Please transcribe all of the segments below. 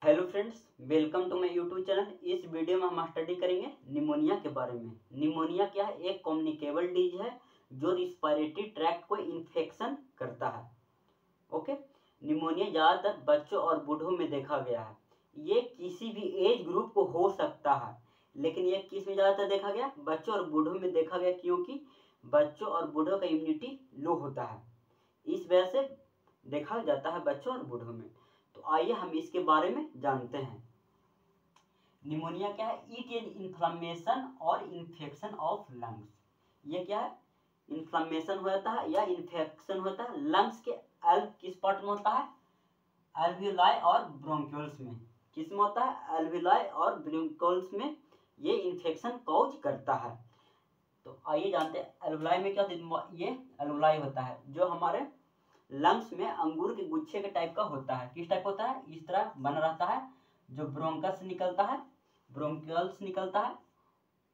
Hello friends, welcome to my YouTube channel. इस video में हम स्टडी करेंगे निमोनिया के बारे में। निमोनिया क्या है? एक कम्युनिकेबल डिजीज है जो रिस्पायरेटरी ट्रैक्ट को इन्फेक्शन करता है। ओके, निमोनिया ज़्यादातर बच्चों और बूढ़ों में देखा गया है। ये किसी भी एज ग्रुप को हो सकता है, लेकिन ये किस में ज़्यादातर देखा गया? बच्चों और बूढ़ों में देखा गया, क्योंकि बच्चों और बूढ़ों का इम्यूनिटी लो होता है। इस वजह से देखा जाता है बच्चों और बूढ़ों में। तो आइए हम इसके बारे में जानते हैं। निमोनिया क्या है? इट इज इन्फ्लामेशन और इन्फेक्शन ऑफ लंग्स। ये क्या है? इन्फ्लामेशन होता है या इन्फेक्शन होता है लंग्स के किस पार्ट में होता है? एल्वियोलाई और ब्रोंक्यूल्स में। किस में होता है? एल्वियोलाई और ब्रोंक्यूल्स में ये इन्फेक्शन कॉज करता है। तो आइए जानते हैं एल्वियोलाई में क्या होता है। ये एल्वियोलाई होता है जो हमारे लंग्स में अंगूर के गुच्छे के टाइप का होता है। किस टाइप होता है? इस तरह बना रहता है। जो ब्रोंकस निकलता है, ब्रोंकियल्स निकलता है,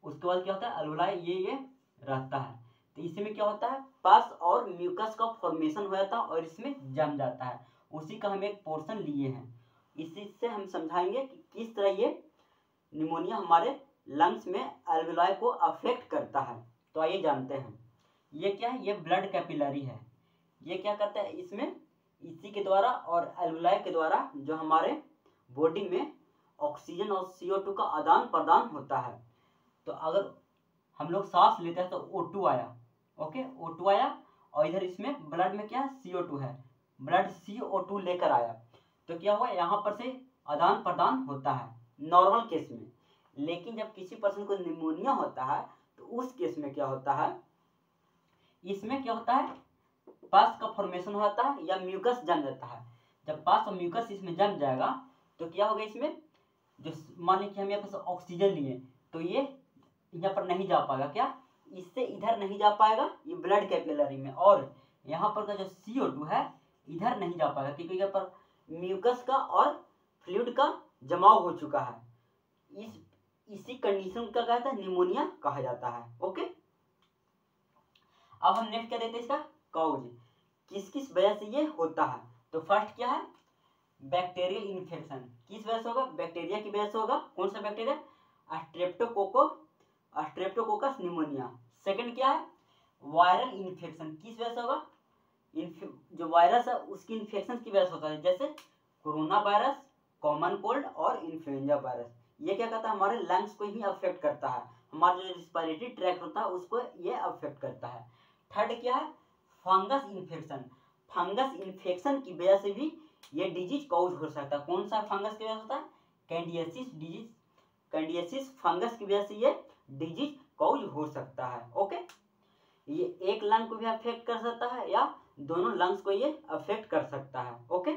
उसके बाद क्या होता है? एल्वियोलाई ये रहता है। तो इसमें क्या होता है? पस और म्यूकस का फॉर्मेशन हो जाता है और इसमें जम जाता है। उसी का हम एक पोर्शन लिए हैं। इसी से हम समझाएंगे कि किस तरह ये निमोनिया हमारे लंग्स में एल्वियोलाई को अफेक्ट करता है। तो आइए जानते हैं। ये क्या है? ये ब्लड कैपिलरी है। ये क्या करता है? इसमें इसी के द्वारा और एल्वियोलाई के द्वारा जो हमारे बॉडी में ऑक्सीजन और CO2 का आदान प्रदान होता है। तो अगर हम लोग सांस लेते हैं तो O2 आया, ओके, O2 आया, और इधर इसमें ब्लड में क्या है? CO2 है। ब्लड CO2 लेकर आया, तो क्या हुआ? यहाँ पर से आदान प्रदान होता है नॉर्मल केस में। लेकिन जब किसी पर्सन को निमोनिया होता है तो उस केस में क्या होता है? इसमें क्या होता है? पास का फॉर्मेशन होता है या म्यूकस जम जाता है। जब पास और म्यूकस इसमें जम जाएगा तो क्या होगा? इसमें जो मान लीजिए हम यहाँ पर ऑक्सीजन लिए तो ये यहाँ पर नहीं जा पाएगा। क्या? इससे इधर नहीं जा पाएगा, ये ब्लड कैपिलरी में, और यहाँ पर का जो CO2 है इधर नहीं जा पाएगा, क्योंकि यहाँ पर म्यूकस का और फ्लूइड का जमाव हो चुका है। इसी कंडीशन का कहता है निमोनिया कहा जाता है। ओके, अब हम नेक्स्ट क्या देते हैं इसका कॉज, किस किस वजह से ये होता है। तो फर्स्ट क्या है? Bacterial infection. किस वजह से होगा? बैक्टीरिया की वजह से होगा। कौन सा बैक्टीरिया? Streptococcus pneumonia. सेकंड क्या है? Viral infection. किस वजह से होगा? जो वायरस है उसकी इन्फेक्शन की वजह से होता है, जैसे कोरोना वायरस, कॉमन कोल्ड और इन्फ्लुएंजा वायरस। ये क्या करता है? हमारे लंग्स को ही अफेक्ट करता है। हमारा जो रिस्पिरेटरी ट्रैक्ट होता है उसको ये अफेक्ट करता है। थर्ड क्या है? Fungus infection. फंगस इन्फेक्शन की वजह से भी ये डिजीज कॉज हो सकता है। कौन सा फंगस की वजह से होता है? Candidiasis disease. कैंडिडियासिस फंगस की वजह से ये डिजीज कॉज हो सकता है। ओके, ये एक लंग को भी अफेक्ट कर सकता है या दोनों लंग्स को ये अफेक्ट कर सकता है। ओके,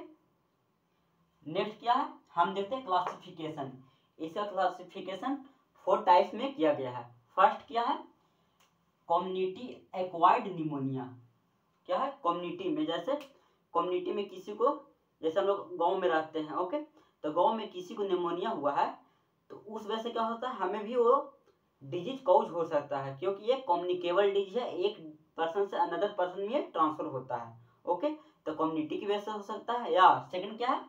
नेक्स्ट क्या है? हम देखते हैं क्लासिफिकेशन। इसका क्लासिफिकेशन 4 टाइप्स में किया गया है। फर्स्ट क्या है? Community acquired pneumonia. क्या है? कम्युनिटी में, जैसे कम्युनिटी में किसी को, जैसे हम लोग गांव में रहते हैं, ओके, तो गांव में किसी को निमोनिया हुआ है तो उस वजह से क्या होता है? हमें भी वो डिजीज कॉज हो सकता है, क्योंकि ये कम्युनिकेबल डिजीज है। एक पर्सन से अनदर पर्सन में ये ट्रांसफर होता है। ओके, तो कम्युनिटी की वजह से हो सकता है। या सेकंड क्या है?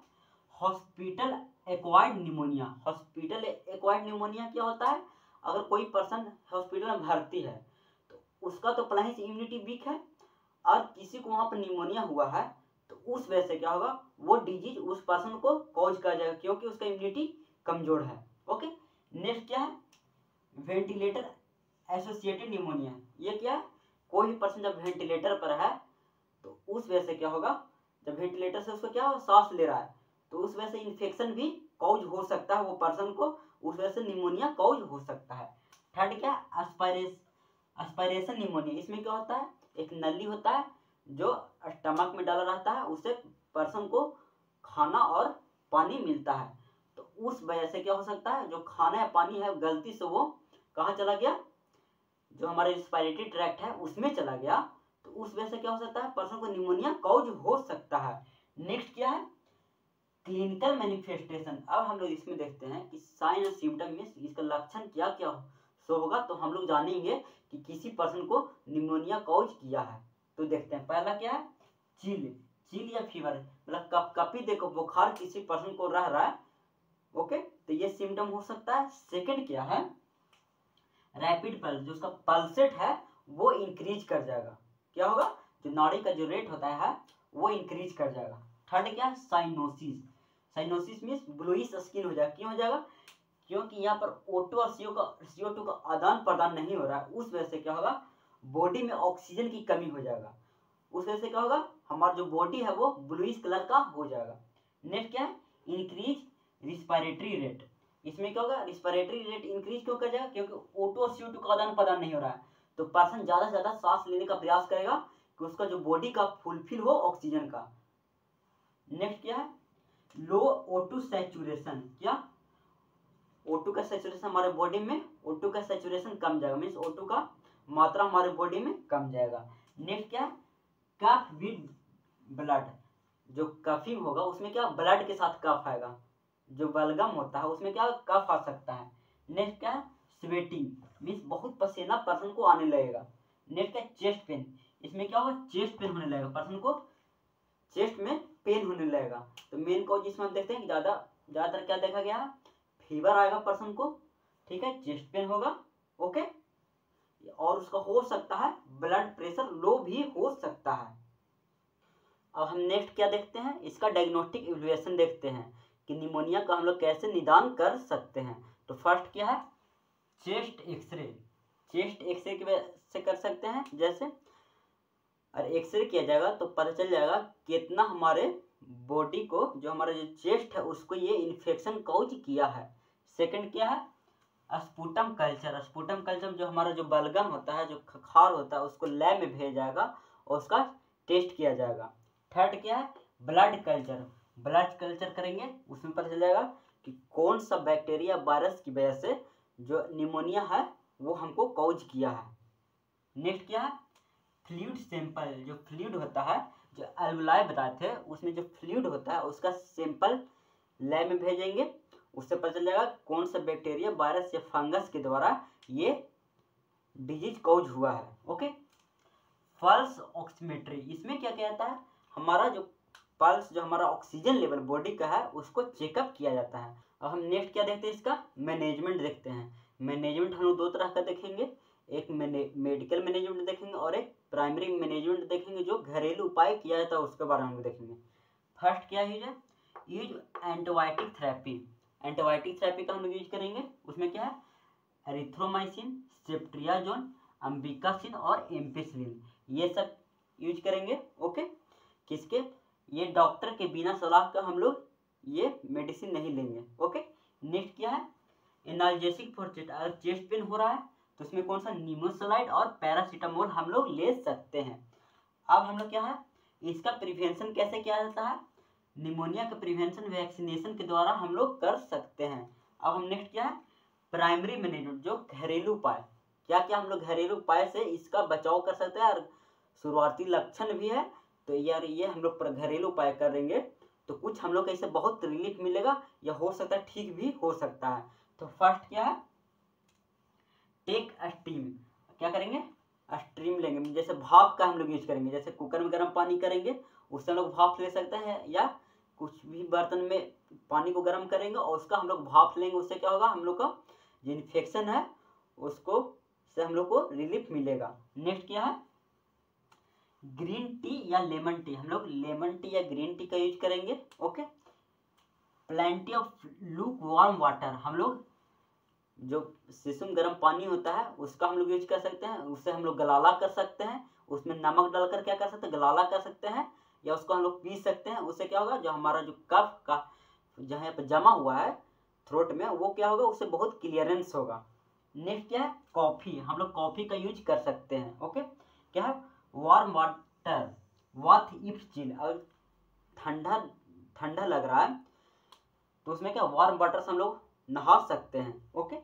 Hospital acquired pneumonia. Hospital acquired pneumonia क्या होता है? अगर कोई पर्सन हॉस्पिटल में भर्ती है तो उसका तो पहले से इम्यूनिटी वीक है, और किसी को वहां पर निमोनिया हुआ है तो उस वजह से क्या होगा? वो डिजीज उस पर्सन को कॉज कर जाएगा, क्योंकि उसका इम्यूनिटी कमजोर है। ओके, नेक्स्ट क्या है? Ventilator associated pneumonia. ये क्या है? कोई भी पर्सन जब वेंटिलेटर पर है तो उस वजह से क्या होगा? जब वेंटिलेटर से उसको क्या सांस ले रहा है तो उस वजह से इन्फेक्शन भी कॉज हो सकता है वो पर्सन को, उस वजह से निमोनिया कॉज हो सकता है। थर्ड क्या? Aspiration pneumonia. इसमें क्या होता है? एक नली होता है जो स्टमक में डाला रहता है, उससे पर्सन को खाना और पानी मिलता है। तो उस वजह से क्या हो सकता है? जो खाना या पानी है गलती से वो कहाँ चला गया? जो हमारे रिस्पिरेटरी ट्रैक्ट है उसमें चला गया, तो उस वजह से क्या हो सकता है? पर्सन को निमोनिया कॉज हो सकता है। नेक्स्ट क्या है? Clinical manifestation. अब हम लोग इसमें देखते हैं कि साइन और सिम्टम में इसका लक्षण क्या क्या सो होगा, तो हम लोग जानेंगे कि किसी पर्सन को निमोनिया कॉज किया है। तो देखते हैं, पहला क्या है? चिल या फीवर, मतलब कपकपी, देखो बुखार किसी पर्सन को रह रहा है ओके, तो ये सिम्टम हो सकता है। सेकंड क्या है, रैपिड पल्स, जो उसका पल्सेट है वो इंक्रीज कर जाएगा। क्या होगा, जो नाड़ी का जो रेट होता है वो इंक्रीज कर जाएगा। थर्ड क्या है, cyanosis. Cyanosis means bluish skin हो जाएगा। क्यों हो जाएगा, क्योंकि यहाँ पर O2 और CO2 का आदान प्रदान नहीं हो रहा है। उस वजह से क्या होगा, बॉडी में ऑक्सीजन की कमी हो जाएगा। उस वजह से क्या होगा, हमारा जो बॉडी है वो ब्लूइश कलर का हो जाएगा। नेक्स्ट क्या है, इंक्रीज रिस्पिरेटरी रेट। इसमें क्या होगा, रिस्पिरेटरी रेट इंक्रीज क्यों कर जाएगा, क्योंकि O2 और CO2 का आदान प्रदान नहीं हो रहा है। तो पर्सन ज़्यादा से ज़्यादा सांस लेने का प्रयास करेगा कि उसका जो बॉडी का फुलफिल हो ऑक्सीजन का। नेक्स्ट क्या है, लो O2 सैचुरेशन। क्या, O2 का सैचुरेशन हमारे बॉडी में, O2 का सैचुरेशन कम जाएगा, मीन्स O2 का मात्रा हमारे बॉडी में कम जाएगा। नेक्स्ट क्या है, कफ विद ब्लड। जो कफिंग होगा उसमें क्या, ब्लड के साथ कफ आएगा। जो बलगम होता है उसमें क्या, कफ आ सकता है। नेक्स्ट क्या है, स्वेटिंग, मीन्स बहुत पसीना पर्सन को आने लगेगा। नेक्स्ट क्या, चेस्ट पेन। इसमें क्या होगा, चेस्ट पेन होने लगेगा, पर्सन को चेस्ट में पेन होने लगेगा। तो मेन कॉज इसमें हम देखते हैं कि ज़्यादातर क्या देखा गया है, फीवर आएगा पर्सन को, ठीक है, चेस्ट पेन होगा, ओके, और उसका हो सकता है ब्लड प्रेशर लो भी हो सकता है। अब हम नेक्स्ट क्या देखते हैं, इसका डायग्नोस्टिक इवैल्यूएशन देखते हैं कि निमोनिया का हम लोग कैसे निदान कर सकते हैं। तो फर्स्ट क्या है, चेस्ट एक्सरे। चेस्ट एक्सरे की वजह से कर सकते हैं, जैसे अगर एक्सरे किया जाएगा तो पता चल जाएगा कितना हमारे बॉडी को, जो हमारा जो चेस्ट है उसको ये इन्फेक्शन कॉज किया है। सेकंड क्या है, स्पुटम कल्चर। स्पुटम कल्चर जो हमारा जो बलगम होता है, जो खखार होता है, उसको लैब में भेजा जाएगा और उसका टेस्ट किया जाएगा। थर्ड क्या है, ब्लड कल्चर। ब्लड कल्चर करेंगे, उसमें पता चल जाएगा कि कौन सा बैक्टीरिया वायरस की वजह से जो निमोनिया है वो हमको कॉज किया है। नेक्स्ट क्या है, फ्लूइड सैंपल। जो फ्लूइड होता है, जो अल्वलाई बताए थे, उसमें जो फ्लूइड होता है उसका सैंपल लैब में भेजेंगे, उससे पता चल जाएगा कौन सा बैक्टीरिया, वायरस या फंगस के द्वारा ये डिजीज कॉज हुआ है। Okay, pulse oximetry. इसमें क्या किया जाता है, हमारा जो पल्स, जो हमारा ऑक्सीजन लेवल बॉडी का है उसको चेकअप किया जाता है। अब हम नेक्स्ट क्या देखते हैं, इसका मैनेजमेंट देखते हैं। मैनेजमेंट हम लोग दो तरह का देखेंगे, एक मेडिकल मैनेजमेंट देखेंगे और एक प्राइमरी मैनेजमेंट देखेंगे, जो घरेलू उपाय किया जाता है उसके बारे में हम देखेंगे। फर्स्ट क्या यूज है, use antibiotic therapy. Antibiotic therapy का हम लोग यूज करेंगे, उसमें क्या है, एरिथ्रोमाइसिन, सेफ्ट्रियाजोन, अम्बिकासिन और एम्पिसिलिन, ये सब यूज करेंगे। ओके, किसके, ये डॉक्टर के बिना सलाह का हम लोग ये मेडिसिन नहीं लेंगे। ओके, नेक्स्ट क्या है, एनाल्जेसिक फॉर चेस्ट। अगर चेस्ट पेन हो रहा है तो उसमें कौन सा, निमोसलाइड और पैरासीटामोल हम लोग ले सकते हैं। अब हम लोग क्या है, इसका प्रिवेंशन कैसे किया जाता है, निमोनिया का प्रिवेंशन वैक्सीनेशन के द्वारा हम लोग कर सकते हैं। अब हम नेक्स्ट क्या है, प्राइमरी मैनेजमेंट, जो घरेलू उपाय, क्या क्या हम लोग घरेलू उपाय से इसका बचाव कर सकते हैं। और शुरुआती लक्षण भी है तो यार ये हम लोग घरेलू उपाय करेंगे तो कुछ हम लोग को इससे बहुत रिलीफ मिलेगा, या हो सकता है ठीक भी हो सकता है। तो फर्स्ट क्या है, टेक स्टीम। क्या करेंगे, स्टीम लेंगे, जैसे भाप का हम लोग यूज करेंगे, जैसे कुकर में गर्म पानी करेंगे उससे हम लोग भाप ले सकते हैं, या कुछ भी बर्तन में पानी को गर्म करेंगे और उसका हम लोग भाप लेंगे, उससे क्या होगा, हम लोग का जो इन्फेक्शन है उसको से हम लोग को रिलीफ मिलेगा। नेक्स्ट क्या है, ग्रीन टी या लेमन टी। हम लोग लेमन टी या ग्रीन टी का यूज करेंगे। Okay, plenty of look warm water. हम लोग जो सुसुम गर्म पानी होता है उसका हम लोग यूज कर सकते हैं, उससे हम लोग गलाला कर सकते हैं, उसमें नमक डालकर क्या कर सकते हैं, गलाला कर सकते हैं, या उसको हम लोग पी सकते हैं। उससे क्या होगा, जो हमारा जो कफ का जहाँ पर जमा हुआ है थ्रोट में, वो क्या होगा, उससे बहुत क्लियरेंस होगा। नेक्स्ट क्या है, कॉफ़ी। हम लोग कॉफ़ी का यूज कर सकते हैं। ओके, क्या है, वार्म वाटर वाथ इफ चिल। अगर ठंडा ठंडा लग रहा है तो उसमें क्या, वार्म वाटर से हम लोग नहा सकते हैं। ओके,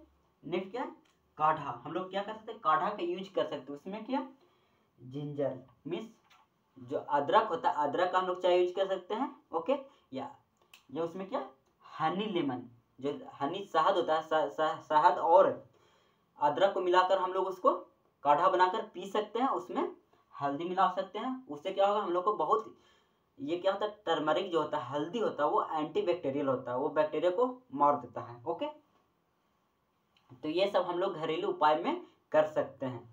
नेक्स्ट क्या है, काढ़ा। हम लोग क्या कर सकते हैं, काढ़ा का यूज कर सकते हैं। उसमें क्या, जिंजर मीन्स जो अदरक होता है, अदरक का हम लोग चाय यूज कर सकते हैं। ओके, या उसमें क्या, हनी लेमन, जो हनी शहद होता है, शहद और अदरक को मिलाकर हम लोग उसको काढ़ा बनाकर पी सकते हैं। उसमें हल्दी मिला सकते हैं, उससे क्या होगा, हम लोग को बहुत ये क्या होता है, टर्मरिक जो होता है, हल्दी होता है, वो एंटीबैक्टीरियल होता है, वो बैक्टीरिया को मार देता है। ओके, तो ये सब हम लोग घरेलू उपाय में कर सकते हैं।